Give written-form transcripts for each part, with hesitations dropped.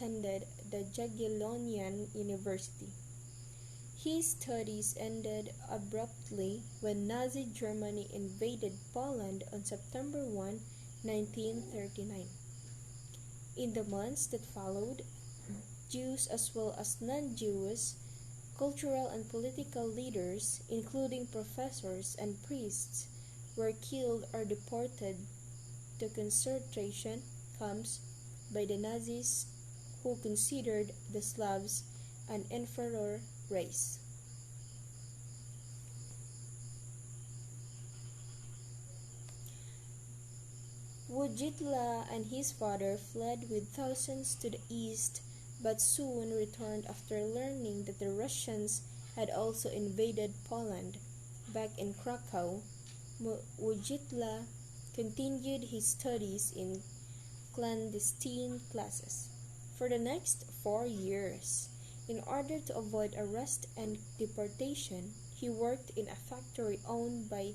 attended the Jagiellonian University. His studies ended abruptly when Nazi Germany invaded Poland on September 1, 1939. In the months that followed, Jews as well as non-Jewish cultural and political leaders, including professors and priests, were killed or deported to concentration camps by the Nazis, who considered the Slavs an inferior race. Wojtyla and his father fled with thousands to the east, but soon returned after learning that the Russians had also invaded Poland. Back in Krakow, Wojtyla continued his studies in clandestine classes for the next 4 years. In order to avoid arrest and deportation, he worked in a factory owned by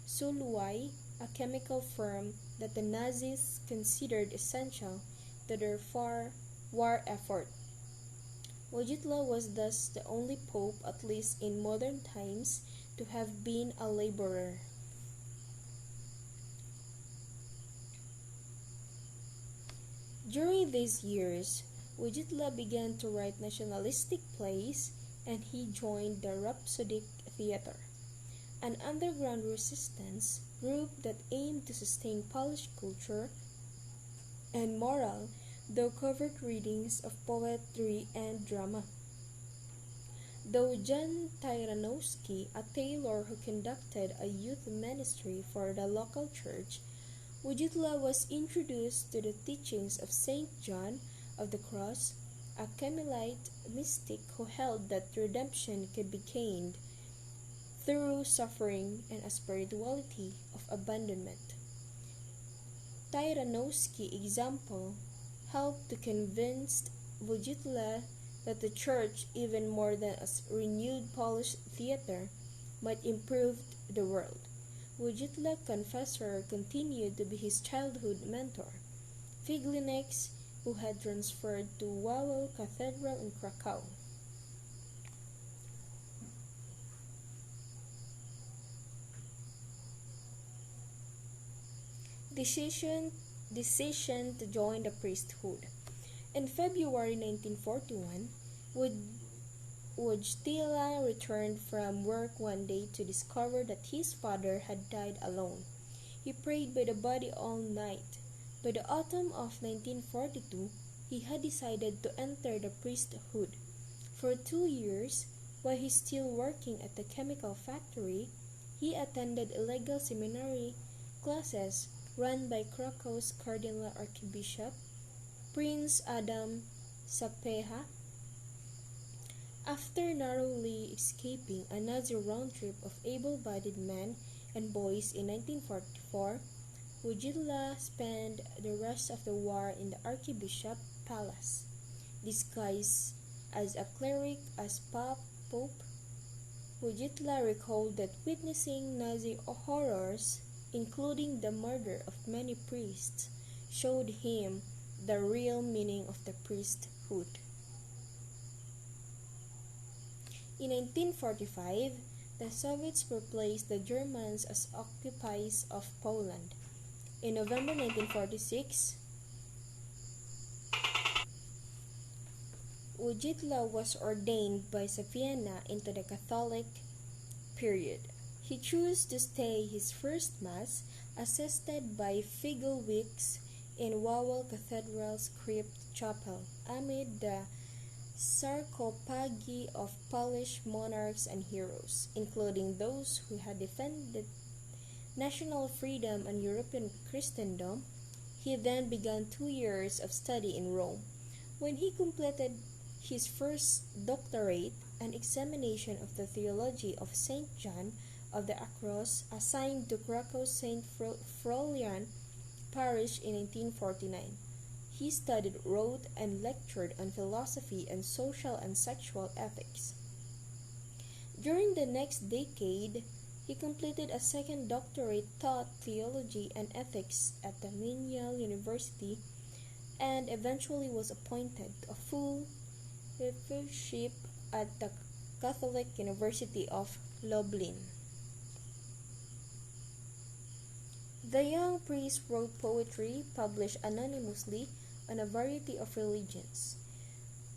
Sulwai, a chemical firm that the Nazis considered essential to their war effort. Wojtyla was thus the only pope, at least in modern times, to have been a laborer. During these years, Wojtyla began to write nationalistic plays, and he joined the Rhapsodic Theater, an underground resistance group that aimed to sustain Polish culture and morale through covert readings of poetry and drama. Though Jan Tyranowski, a tailor who conducted a youth ministry for the local church, Wojtyla was introduced to the teachings of Saint John of the Cross, a Carmelite mystic who held that redemption could be gained through suffering and a spirituality of abandonment. Tyranowski's example helped to convince Wojtyla that the church, even more than a renewed Polish theater, might improve the world. Wojtyla's confessor continued to be his childhood mentor, Figlineks, who had transferred to Wawel Cathedral in Krakow. Decision to join the priesthood. In February 1941, Wojtyla returned from work one day to discover that his father had died alone. He prayed by the body all night. By the autumn of 1942, he had decided to enter the priesthood. For 2 years, while he still working at the chemical factory, he attended illegal seminary classes run by Krakow's Cardinal Archbishop, Prince Adam Sapieha. After narrowly escaping a Nazi round trip of able-bodied men and boys in 1944, Wojtyla spent the rest of the war in the Archbishop Palace, disguised as a cleric as Pope. Wojtyla recalled that witnessing Nazi horrors, including the murder of many priests, showed him the real meaning of the priesthood. In 1945, the Soviets replaced the Germans as occupiers of Poland. In November 1946, Wojtyla was ordained by Sapiena into the Catholic period. He chose to say his first Mass, assisted by Figilewicz, in Wawel Cathedral's crypt chapel, amid the sarcophagi of Polish monarchs and heroes, including those who had defended national freedom and European Christendom. He then began 2 years of study in Rome. When he completed his first doctorate, an examination of the theology of Saint John of the Cross, assigned to Krakow St. Florian Parish in 1949. He studied, wrote, and lectured on philosophy and social and sexual ethics. During the next decade, he completed a second doctorate, taught theology and ethics at the Menial University, and eventually was appointed to a full professorship at the Catholic University of Lublin. The young priest wrote poetry published anonymously on a variety of religions,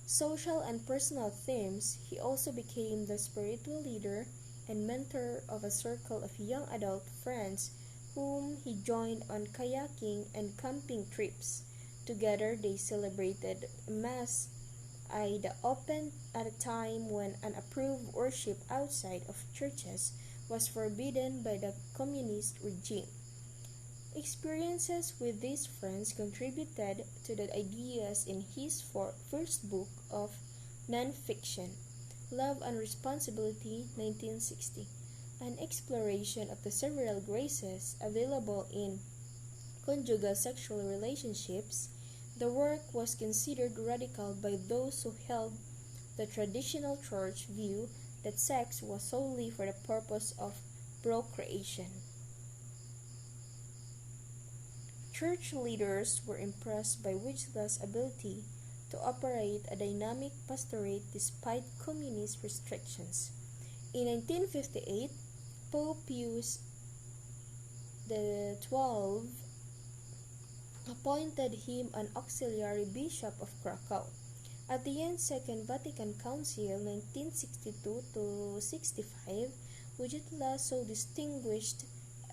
social and personal themes. He also became the spiritual leader and mentor of a circle of young adult friends whom he joined on kayaking and camping trips. Together they celebrated Mass the open at a time when unapproved worship outside of churches was forbidden by the communist regime. Experiences with these friends contributed to the ideas in his first book of nonfiction, Love and Responsibility, 1960, an exploration of the several graces available in conjugal sexual relationships. The work was considered radical by those who held the traditional church view that sex was solely for the purpose of procreation. Church leaders were impressed by Wojtyla's ability to operate a dynamic pastorate despite communist restrictions. In 1958, Pope Pius XII appointed him an auxiliary bishop of Krakow. At the end Second Vatican Council 1962-65, Wojtyla so distinguished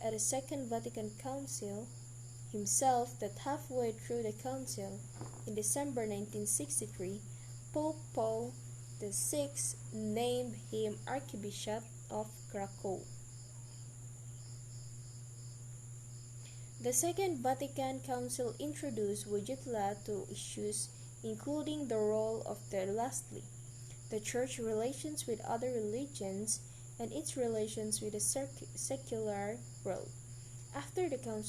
at the Second Vatican Council himself that halfway through the council, in December 1963, Pope Paul VI named him Archbishop of Krakow. The Second Vatican Council introduced Wojtyla to issues including the role of the lastly, the Church relations with other religions, and its relations with the secular world. After the council